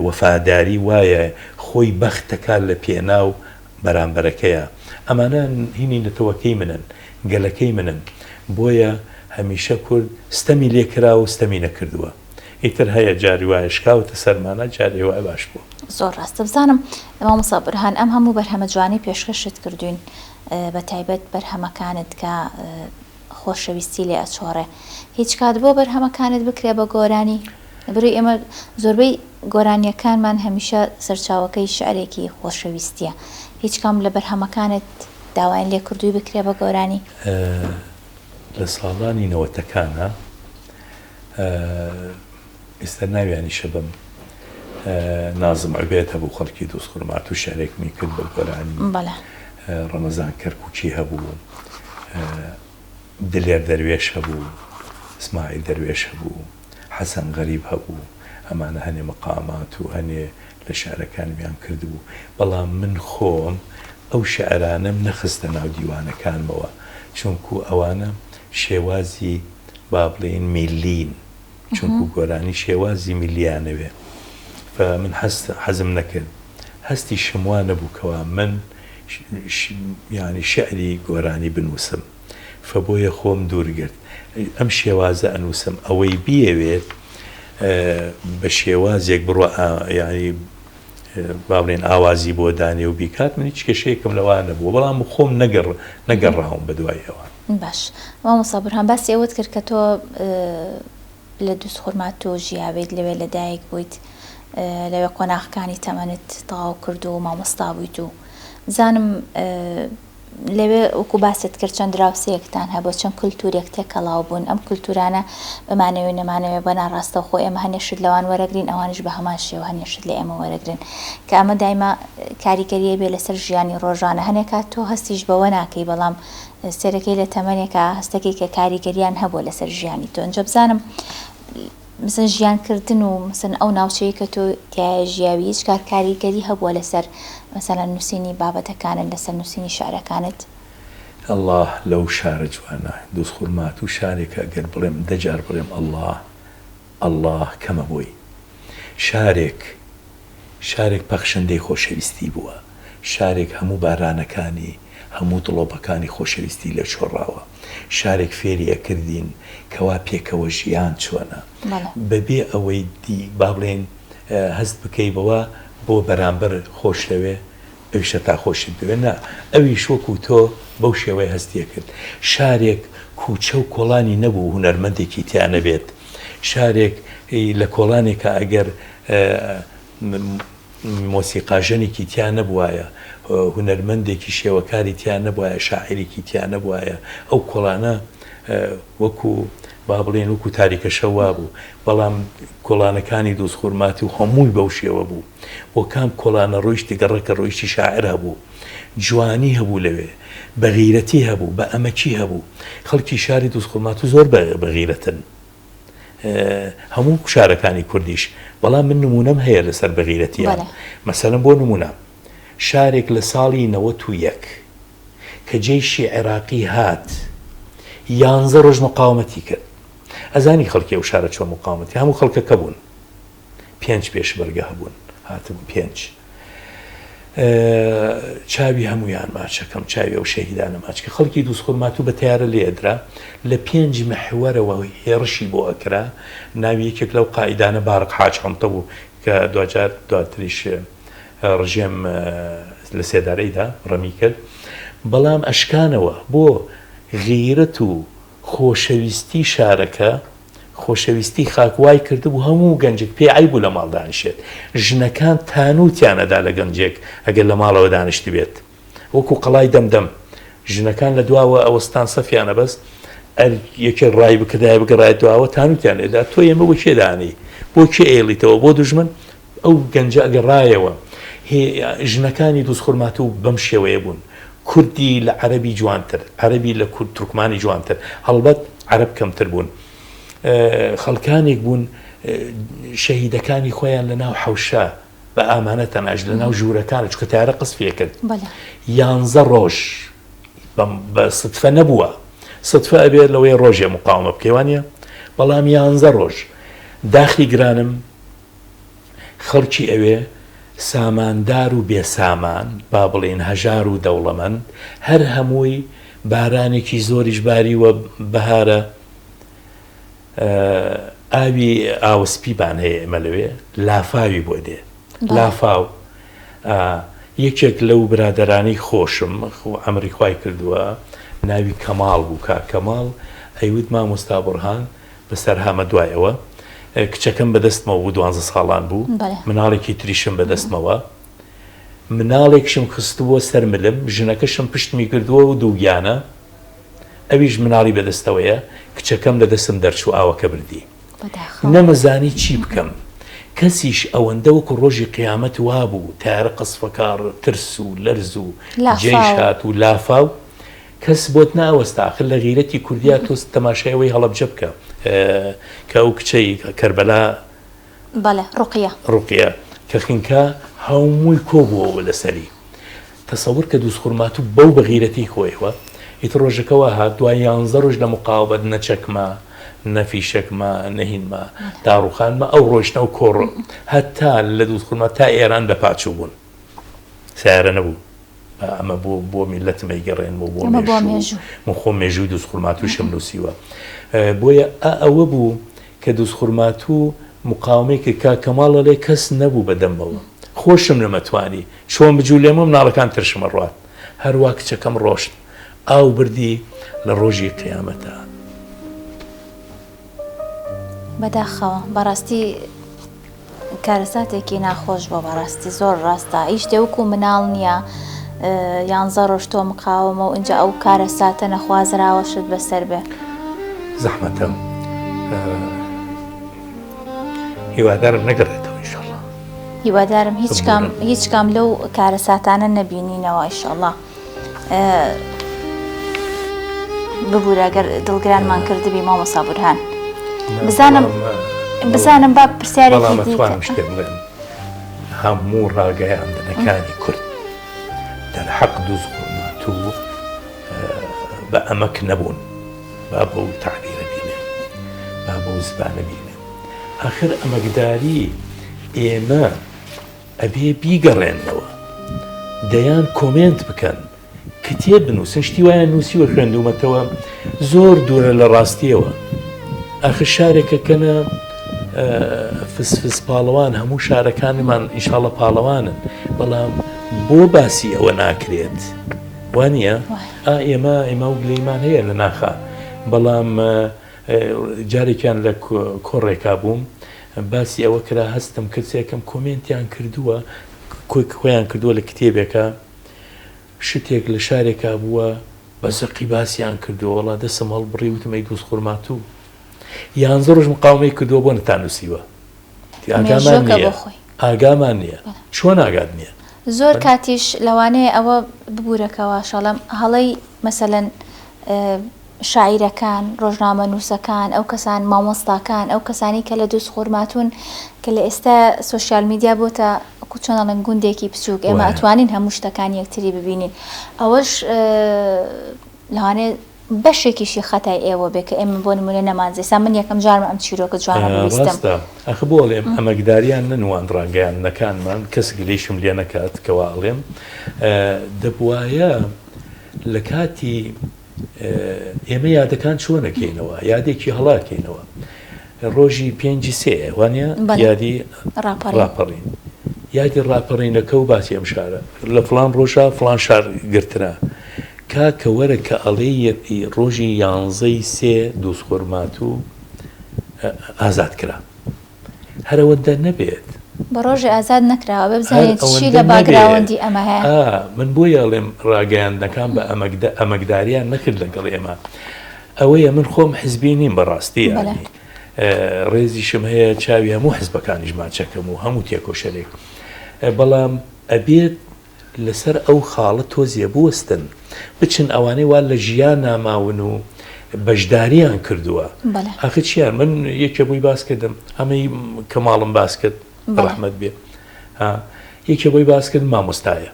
وەفاداری وایە خۆی بەختەکان لە پێناو بەرامبەرەکەیە ئەمانە هینی نەتەوەکەی منن گەلەکەی منن بۆیە هەمیشە کورد ستەمی لێکرا و ستەمی نەکردووە ئیتر هەیە جاری وایە شکاوتە سەرمانە جاری وایە باش بوو زۆر ڕاستە بزانم مامۆستا بورهان ئەم هەموو بەرهەمە جوانی پێشکەشت کردوین بە تایبەت بەرهەمەکانت کە خۆشەویستی لێ ئەچۆڕێ هیچ کات بۆ بەرهەمەکانت بکرێ بە گۆرانی بڕی ئێمە زۆربەی گۆرانیەکانمان هەمیشە سەرچاوەکەی شعرێکی خۆشەویستیە هیچ کام لە بەرهەمەکانت داوایان لێ کردووی بکرێ بە گۆرانی لە ساڵانی نەوەتەکانە ئێستا ناویانی شەبم نازم عبێت هەبوو خەڵکی دۆستخورمات و شعرێکمی کرد بە گۆرانی ڕەمەزان کەرکوچی هەبوو دلێر دەروێش هەبوو ئسماعیل دەروێش هەبوو حەسەن غەریب هەبوو ئەمانە هەنێ مەقامات و هەنێ لە شعرەکانمیان کردبوو بەڵام من خۆم ئەو شعرانەم نەخستە ناو دیوانەکانمەوە چونکو ئەوانە شێوازی با بڵێن میلین چونکو گۆرانی شێوازی میلیانەوێ من حەزم نەکرد هەستی شموانە بووکەوە من یعنی شعری گۆرانی بنووسم فبۆیە خۆم دوورگرت ئەم شێوازە ئەنووسم ئەوەی بیەوێت بە شێوازێک بڕوە ینی با بڵێن ئاوازی بۆ دانێ و بیکات من هیچ کێشەیەکم لەوانە بوو بەڵام خۆم نەگەڕاوم بە دوایەوە باش مامۆستا بورهان باسی ئەوت کرد کە تۆ لە دۆستخورمات و ژیاوێت لەوێ لەدایک بوویت لەوێ قۆناغەکانی تەمەنت تەواو کرد و مامۆستا بوویت و زانم لەوێ وەکو باست کرد چەند دراوسەیەکتان هەبوو چەند کولتورێک تێکەڵاو بوون ئەم کولتورانە بمانەوێ نەمانەوێ بە ناڕاستە خۆ ئێمە هەنێشت لەوان وەرەگرین ئەوانش بە هەمان شێوە هەنێشت لە ئێمە وەرەگرن کە ئەمە دایما کاریگەریە بێ لەسەر ژیانی ڕۆژانە هەنێکات تۆ هەستیش بەوە ناکەی بەڵام سێرەکەی لە تەمەنێکە هەستەکەی کە کاریگەریان هەبووە لەسەر ژیانی تۆ ئەنجە بزانم مثلا ژیانکردن و مثلا ئەو ناوچەیە کە تۆ تایە ژیاوی هیچ کاریگەری هەبووە لەسەر مثلا نووسینی بابەتەکانت لەسەر نووسینی شعرەکانت الله لەو شارە جوانە دۆستخورمات و شارێکە ئەگەر بڵێم دەجار بڵێم الله کەمە بۆی شارێک پەخشەندەی خۆشەویستی بووە شارێک هەموو بارانەکانی هەموو دڵۆپەکانی خۆشەویستی لە چۆڕاوە شارێک فێریە کردین کەوا پێکەوە ژیان چۆنە بەبێ ئەوەی با بڵێن هەست بکەی بەوە بۆ بەرامبەر خۆشەوێ ئەویشە تا خۆشت بوێ نا ئەویش وەکو تۆ بەو شێوەی هەستیە کرد شارێک کوچە و کۆڵانی نەبوو هونەرمەندێکی تیانە بێت شارێک لە کۆڵانێکە ئەگەر مۆسیقاژەنێکی تیان نەبوایە هونەرمەندێکی شێوەکاری تیان نەبوایە شاعیرێکی تیان نەبوایە ئەو کۆڵانە وەکو با بڵێن وەکو تاریکە شەوا بوو بەڵام کۆڵانەکانی دۆستخورماتی و هەمووی بەو شێوە بوو بۆ کام کۆڵانە ڕۆیشتی گەڕەکە ڕۆیشتی شاعر هەبوو جوانی هەبوو لەوێ بەغیرەتی هەبوو بە ئەمەکی هەبوو خەڵکی شاری دۆستخورمات و زۆر بەغیرەتن هەموو شارەکانی کوردیش بەڵام من نمونەم هەیە لەسەر بەغیرەتیان مەسەلەن بۆ نمونە شارێک لە ساڵی 91 کە جێیشی عێراقی هات 11 ڕۆژ مقاومەتی کرد ئەزانی خەڵکی ئەو شارە چۆن مقاومەتی هەموو خەڵکەکە بوون 5 پێشبەرگە هەبوون هاتبوون 5 چاوی هەمویان ماچەکەم چاوی ئەو شەهیدانە ماچکە خەڵکی دۆستخورمات و بە تیارە لێدرا لە 5 محوەرەوە هێرشی بۆ ئەکرا ناوی یەکێک لەو قائیدانە بارق حاج حەمتە بوو کە دواتریش ڕژێم لە سێدارەیدا ڕەمی کرد بەڵام ئەشکانەوە بۆ غیرەت و خۆشەویستی شارەکە خۆشەویستی خاکوای کردبوو هەموو گەنجێک پێ عیبوو لە ماڵ دانیشێت ژنەکان تانوتیانەدا لە گەنجێک ئەگەر لە ماڵەوە دانیشت بێت وەکو قەڵای دەمدەم ژنەکان لە دواوە ئەوەستان سەفیانە بەس یەکێ ڕای بکردای بگەڕای دواوە تانوتیان لێدا تۆ ئێمە بۆ کێدانی بۆ کێ ئێڵیتەوە بۆ دوژمن ئەو گەنجە ئەگەڕایەوە ژنەکانی دروستخورمات و بەم شێوەیە بوون کوردی لە عەرەبی جوانتر عەرەبی لە کورد تورکمانی جوانتر هەڵبەت عەرەب کەمتر بوون خەڵکانێک بوون شەهیدەکانی خۆیان لە ناو حەوشە بە ئامانە تەناژ لە ناو ژوورەکانە چکە تیارە قسفیە کرد 11 ڕۆژ بە سدفە نەبووە سدفە ئەبێت لەوەی ڕۆژێ مقاومە بکەوانە بەڵام 11 ڕۆژ داخی گرانم خەڵکی ئەوێ ساماندار و بێسامان با بڵێن هەژار و دەوڵەمەند هەر هەمووی بارانێکی زۆریش باریوە بەهارە ئاوی ئاوسپیبان هەیە ئێمە لەوێ لافاوی بۆ دێ لافاو یەکێک لەو برادەرانی خۆشم ئەمری خوای کردووە ناوی کەماڵ بوو کا کەماڵ ئەیوت مامۆستا بورهان بەسەر هامە دوایەوە کچەکەم بەدەستمەوە بوو 12 ساڵان بوو مناڵێکی تریشم بەدەستمەوە مناڵێکشم خستبووە سەر ملم ژنەکەشم پشتمی کردووە و دووگیانە ئەویش مناڵی بەدەستەوەیە کچەکەم لە دەستم دەرچوو ئاوەکە بردی نەمەزانی چی بکەم کەسیش ئەوەندە وەکو ڕۆژی قیامەت وابوو تارە قسفەکار ترس و لەرز و جێشات و لافاو کەس بۆت ناوەستا آخر لە غیرەتی کوردیا تۆست تەماشایەوەی هەڵەبجە بکە کە ئەو کچەی کەربەلا ڕوقیە کە خینکە هەمووی کۆبووەوە لەسەری تەسەور کە دروستخورمات و بەو بە غیرەتی خۆیەوە ئیتر ڕۆژەکەەوە هات دوای 11 ڕۆژ لە مقاوبەت نەچەکمە نەفیشەکمە نەهینمە داڕوخانمە ئەو ڕۆژنە و کۆڕ هەتا لە دروستخورمات تا ئێران بە پاچوو بوون سیارە نەبوو ئەمە بۆ میلەتمەی گەڕێنەوە بۆ من خۆم مێژووی دروستخورمات و شەم نووسیوە بۆیە ئەوە بوو کە دروستخورمات و مقاومەیەکە کا کەماڵە لێ کەس نەبوو بەدەمەوە خۆشم نەمەتوانی چۆن بجوولێمە مناڵەکان ترشمە ڕات هەروە کچەکەم ڕۆشت ئاو بردی لە ڕۆژی قیامەتە بەداخەوە بەڕاستی کارەساتێکی ناخۆش بۆ بەڕاستی زۆر ڕاستە هیچ دێوەکو مناڵ نییە 11 ڕۆژ تۆ مقاومە و اینجا ئەو کارەساتە نەخوازراوەشت بەسەر بێ زەحمەتم هیوادارم نەگەڕێتەوە ئینشەڵڵا هیوادارم هیچ کام لەو کارەساتانە نەبینینەوە ئینشەڵڵا ببوورە گەر دڵگرانمان کردبی مامۆستا بورهان بزانم با پرسیارێکی دیکەم شتێک بڵێم هەموو ڕاگەیاندنەکانی کورد دەرحەق دروستخورمات و بە ئەمەک نەبوون با بەو تعبیرە بینێ با بەو زبانە بینێ ئاخر ئەمەکداری ئێمە ئەبێ بیگەڕێنەوە دەیان کۆمنت بکەن کتێب بنووسن شتی وایە نووسیوە خوێندومەتەوە زۆر دوورە لە ڕاستیەوە ئاخر شارێکەکەنە فسفس پاڵەوان هەموو شارەکانمان ئینشاڵڵە پاڵەوانن بەڵام بۆ باسی ئەوە ناکرێت وانە ئێمە و گلەیمان هەیە لە ناخە بەڵام جارێکیان لە کۆڕێکا بووم باسی ئەوە کرا هەستم کەسێکم کۆمنتیان کردووە خۆیان کردووە لە کتێبێکە شتێک لە شارێکا بووە بە زەقی باسییان کردووە وڵا دەسم هەڵبڕی وتمەی دروستخورمات و 11 ڕۆژ مقاومەی کردووە بۆ نەتانووسیوە ئاگامان نییە چۆن ئاگات نییە زۆر کاتیش لەوانەیە ئەوە ببوورەکەەوە شەڵم هەڵەی مەسەلەن شاعیرەکان ڕۆژنامە نووسەکان ئەو کەسان مامۆستاکان ئەو کەسانی کە لە دروستخورماتون کە لە ئێستا سوۆسیال میدیا بۆتە چۆنەڵەن گوندێکی بچووک ئێمە ئەتوانین هەموو شتەکانی یەکتری ببینین ئەوەش لەوانەیە بەشێکیشی خەتای ئێوە بێ کە ئێمە بۆ نمونە نەمانزێ سا من یەکەم جارمە ئەم چیرۆکە جوانە بویستم ئەخ بۆڵێم ئەمەگداریان نەنوان ڕاگەیانەکانمان کەس گلەیشم لێ نەکات کەواڵێم دەبوایە لە کاتی ئێمە یادەکان چۆنەکەینەوە یادێکی هەڵاکەینەوە ڕۆژی 5 سێ وانە یادی ڕاپەڕین یادی ڕاپەڕینەکە و باسی ئەم شارە لە فڵان ڕۆژە فڵان شار گرترا کاکە وەرە کە ئەڵێ ڕۆژی 11ی سێ دووسخۆرمات و ئازاد کرا هەرەوەندە نەبێت بە ڕۆژی ئازاد نەکراوە ببزانێت چی لە باگراوەندی ئەمە هەیە من بۆ یاڵێم ڕاگەیاندەکان بە ئەمەکداریان نەکرد لەگەڵ ئێمە ئەوەیە من خۆم حزبی نیم بەڕاستی ڕێزیشم هەیە چاوی هەموو حزبەکانیش ماچەکەم و هەموو تێکۆشەرێک بەڵام ئەبێت لەسەر ئەو خاڵە تۆزیە بوەستن بچن ئەوانەی وا لە ژیان ناماون و بەشداریان کردووە ئاخر چیان من یەکێ بووی باس کردم ئەمەی کەماڵم باس کرد ڕەحمەت بێ یەکێ بۆی باس کرد مامۆستایە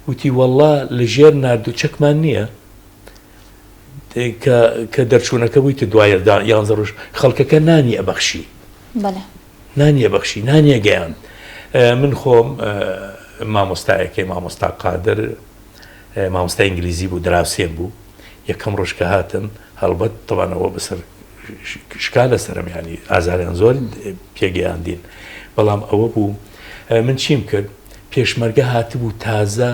وتی وەڵڵا لە ژێر ناردوو چەکمان نییە کە دەرچوونەکە بوویتە دوایە 11 ڕۆژ خەڵکەکە نانی ئەبەخشی نانی ئەبەخشی نانی گەیان من خۆم مامۆستایەکەی مامۆستا قادر مامۆستا ئینگلیزی بوو دراوسێن بوو یەکەم ڕۆژ کە هاتم هەڵبەت تەوانەوە بەسەر شکا لەسەرم ینی ئازاریان زۆر پێگەیاندین بەڵام ئەوە بوو من چیم کرد پێشمەرگە هاتبوو تازە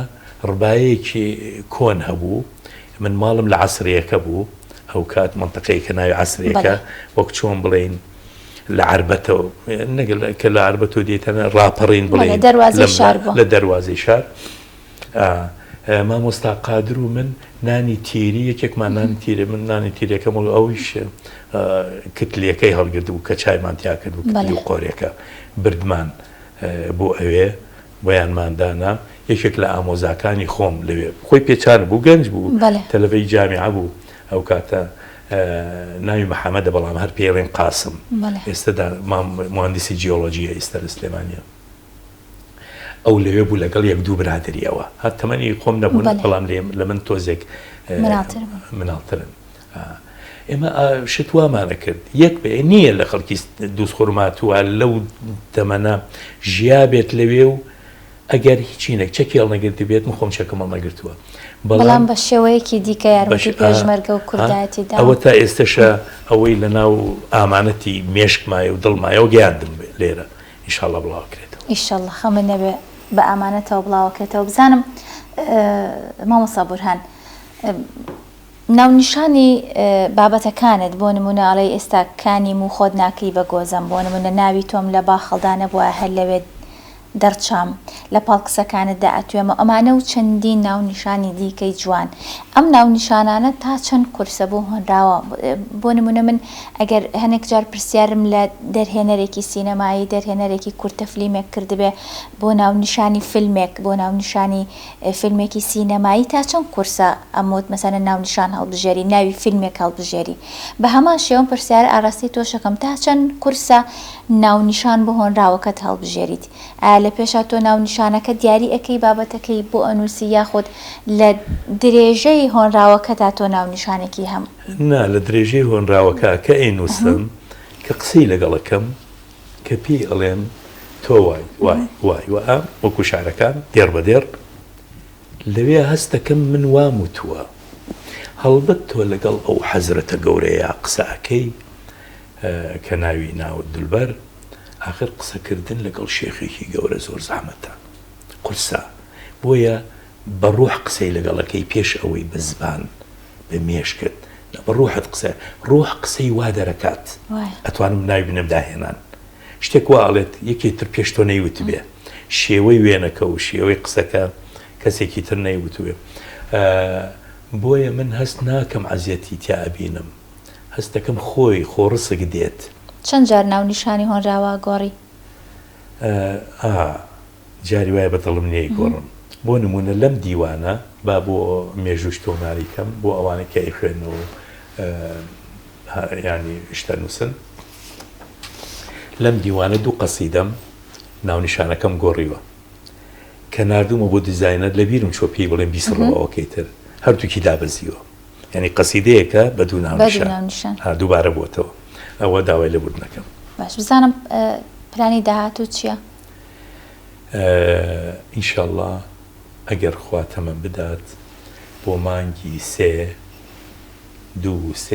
ڕبایەکی کۆن هەبوو من ماڵم لە عەسریەکە بوو ئەو کات منتەقەی کە ناوی عەسریەکە وەک چۆن بڵێن لە عربەتەوە نەگەل کە لە عربەتەوە دێتەنە ڕاپەڕین بڵێن لە دەروازەی شار مامۆستا قادر و من نانی تیری یەکێکمان نانی تیرە من نانی تیرەکەم ئەویش کتلەکەی هەڵگرت و کە چایمان تیا کرد و کتلی و قۆرێکە بردمان بۆ ئەوێ بۆیانماندانا یەکێک لە ئامۆزاکانی خۆم لەوێ خۆی پێچار بوو گەنج بوو تەلەڤەی جامیعە بوو ئەو کاتە ناوی محەممەدە بەڵام هەر پێڵێن قاسم ئێستادا مهندسی جیۆلۆجیە ئێستا لە سلێمانیە ئەو لەوێ بوو لەگەڵ یەک دوو برادریەوە هەر تەمەنی خۆم نەبوون بەڵام لە من تۆزێک مناڵترن ئێمە شتوامانە کرد یەک بێ نییە لە خەڵکی دووسخۆرماتووە لەو دەمەنە ژیا بێت لەوێ و ئەگەر هیچینێک چەکی هەڵنەگرتی بێت من خۆم چەکەم هەڵنەگرتووە بەڵام بە شێوەیەکی دیکە یارمەتی پێشمەرگە و کوردایەتیدا ئەوە تا ئێستاشە ئەوەی لە ناو ئامانەتی مێشکمایە و دڵمایە و گەیاندم لێرە ئینشاڵڵا بڵاوکرێتەوە ئینشاڵڵا خەمە نەبێ بە ئامانەتەوە بڵاوکرێتەوە بزانم مامۆستا بورهان ناونیشانی بابەتەکانت بۆ نمونەڵی ئێستا کانیم و خۆت ناکەی بە گۆزەم بۆ نمونە ناوی تۆم لە باخەڵدانە بووە هەر لەوێت دەرچام لە پاڵقسەکانتدا ئەتوێمە ئەمانە و چەندین ناونیشانی دیکەی جوان ئەم ناونیشانانە تا چەند کورسە بۆ هۆنراوە بۆ نمونە من ئەگەر هەنێک جار پرسیارم لە دەرهێنەرێکی سینەمایی دەرهێنەرێکی کورتە فلیمێک کردبێ بۆ ناونیشانی فیلمێک بۆ ناونیشانی فیلمێکی سینەمایی تا چەند کورسە ئەموت مەسەلەن ناونیشان هەڵبژێری ناوی فیلمێک هەڵبژێری بە هەمان شێوەم پرسیار ئاڕاستی تۆشەکەم تا چەند کورسە ناونیشان بۆ هۆنراوەکەت هەڵبژێریت لە پێشا تۆ ناونیشانەکە دیاری ئەەکەی بابەتەکەی بۆ ئەنووسی یاخود لە درێژەی هۆنراوەکەدا تۆ ناونیشانێکی هەم نا لە درێژەی هۆنراوەکە کە ئەینووسم کە قسەی لەگەڵەکەم کە پێی ئەڵێن تۆ وای وەکو شارەکان دێر بە دێر لەوێ هەستەکەم من وام وتووە هەڵبەت تۆ لەگەڵ ئەو حەزرەتە گەورەیە قسەکەی کە ناوی ناوت دولبەر آخر قسەکردن لەگەڵ شێخێکی گەورە زۆر زەحمەتە قورسە بۆیە بە ڕوح قسەی لەگەڵەکەی پێش ئەوەی بە زبان بە مێشکرد بە ڕوحت قسە ڕوح قسەی وا دەرەکات ئەتوانم ناوی بنەم داهێنان شتێک وا ئەڵێت یەکێتر پێش تۆ نەیوت بێ شێوەی وێنەکە و شێوەی قسەکە کەسێکی تر نەیوت بێ بۆیە من هەست ناکەم عەزیەتی تیا ئەبینم هەستەکەم خۆی خۆڕسک دێت چەند جار ناونیشانی هۆنراوە گۆڕی جاری وایە بەدڵم نییە گۆڕم بۆ نمونە لەم دیوانە با بۆ مێژوش تۆماریکەم بۆ ئەوانە کە ئەیخوێنەوە ینی شتە نووسن لەم دیوانە دوو قەسیدەم ناونیشانەکەم گۆڕیوە کە نردومە بۆ دیزاینەر لە بیرم چۆ پێی بڵێن بیسڕەوەکەی تر هەردووکی دابەزیوە یعنی قەسیدەیەکە بە دوو ناونیشان دووبارە بۆتەوە ئەوە داوای لە بردنەکەم باش بزانم پلانی داهاتوو چییە؟ ئینشاءڵڵا ئەگەر خوا تەمەن بدات بۆ مانگی 2-3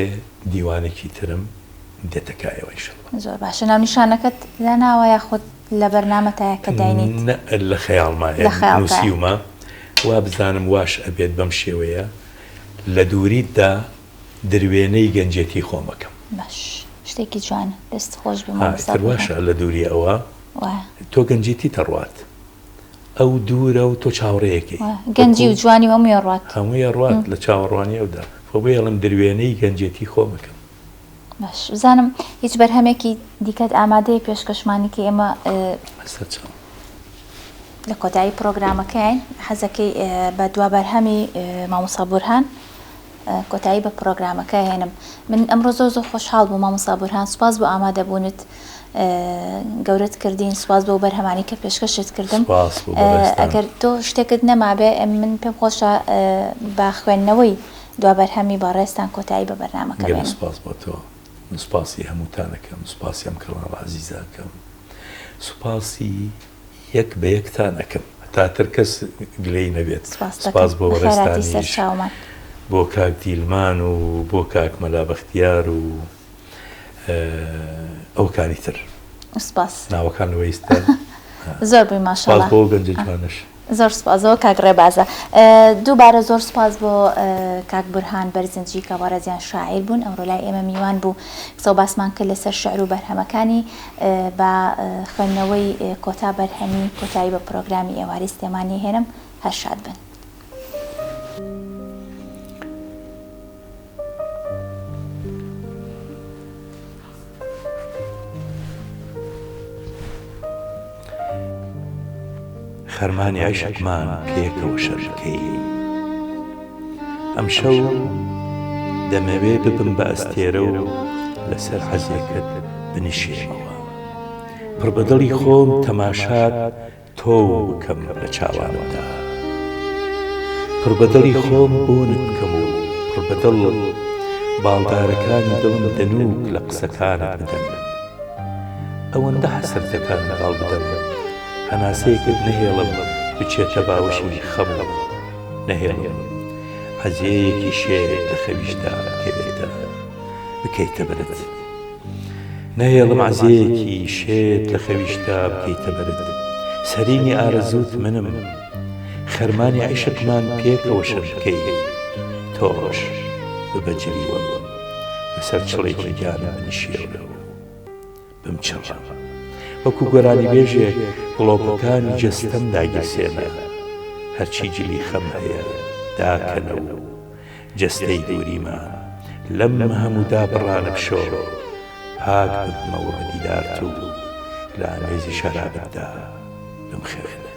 دیوانێکی ترم دێتەکایەوە ئینشەڵڵا. زۆر باشە. ناونیشانەکەت داناوە یاخود لە بەرنامەتایە کە داینیت؟ لە خەیاڵمایە نووسیومە وا بزانم واش ئەبێت بەم شێوەیە لە دووریتدا دروێنەی گەنجێتی خۆمەکەم. باش، شتێکی جوانە، دەست خۆش بمە. واشە لە دووری ئەوە تۆ گەنجێتی تەڕوات ئەو دوورە و تۆ چاوەڕێیەکەی گەنجی و جوانی هەمووی ڕات، هەمووی ڕات لە چاوەڕوانی ئەودا فۆ بێڵم دروێنەی گەنجێتی خۆمەکەم. باش، بزانم هیچ بەرهەمێکی دیکەت ئامادەی پێشکەشمانێکی ئێمە لە کۆتایی پرۆگرامەکەین حەزەکەی بە دوا بەرهەمی مامۆستا بورهان کۆتایی بە پرۆگرامەکە هێنم. من ئەمڕۆ زۆر خۆشحاڵ بوو مامۆستا بورهان، سوپاس بۆ ئامادەبوونت، گەورەت کردین، سوپاس بۆ بەرهەمانی کە پێشکەشت کردم. ئەگەر تۆ شتێکت نەمابێ من پێم خۆشە بە خوێندنەوەی دوا بەرهەمی بەڕێستان کۆتایی بە بەرنامەکە بێنم. سوپاس بۆ تۆ، سوپاسی هەمووتانەکەم، سوپاسی ئەم کەڵاو عەزیزاکەم، سوپاسی یەک بە یەکتانەکەم هەتاتر کەس گلەی نەبێت. سوپاس بۆ وەڕێستانیش، بۆ کاک دیلمان و بۆ کاک مەلا بەختیار و ئەوکانی تر. سوپاس. ناوەکان وەیستان زۆر بووی ماشەڵڵا. سوپاس بۆ گەنجە جوانش. زۆر سوپاسەوە کاک ڕێبازە. دووبارە زۆر سوپاس بۆ کاک بورهان بەرزنجی کە وەڕێزیان شاعیر بوون. ئەمڕۆ لای ئێمە میوان بوو قسە و باسمان کرد لەسەر شەعر و بەرهەمەکانی بە خوێندنەوەی کۆتا بەرهەمی کۆتایی بە پرۆگرامی ئێواری سلێمانی هێنم. هەر شاد بن. خەرمانی عیشەکمان پێکەوە شەرکەی ئەم شەو دەمەوێ ببم بە ئەستێرە و لەسەر حەزێکت بنیشێمەوە، پڕبەدڵی خۆم تەماشات تۆ بکەم لە چاوانمدا، پڕبەدڵی خۆم بۆنت بکەم و پڕبەدڵ باڵدارەکانی دڵم دەنووک لە قسەکانت بدەن، ئەوەندە حەسرەتەکان لەگەڵ بدەم هەناسەیەکت نەهێڵم بچێتە باوەشی خەم، نەهێڵم حەزیەیەکی شێر لە خەویشدا کەوێتە بکەیتە بەرت، نەهێڵم عەزیەیەکی شێت لە خەویشدا بکەیتە بەرت، سەرینی ئارەزووت منم، خەرمانی عیشەکمان پێکەوە شەرکەی، تۆش ببەجلیوە لەسەر چڵێکی گیانە بنیشێوە بمچڕە، وەکو گۆرانی بێژێ گڵۆپەکانی جەستەم داگیرسێنە، هەرچی جلی خەم هەیە داکەنە و جەستەی دووریمان لەم هەموودا بڕانە بشۆ، پاک ببمەوە بە دیدارت و لە ئامێزی شەرابتدا بمخێنە.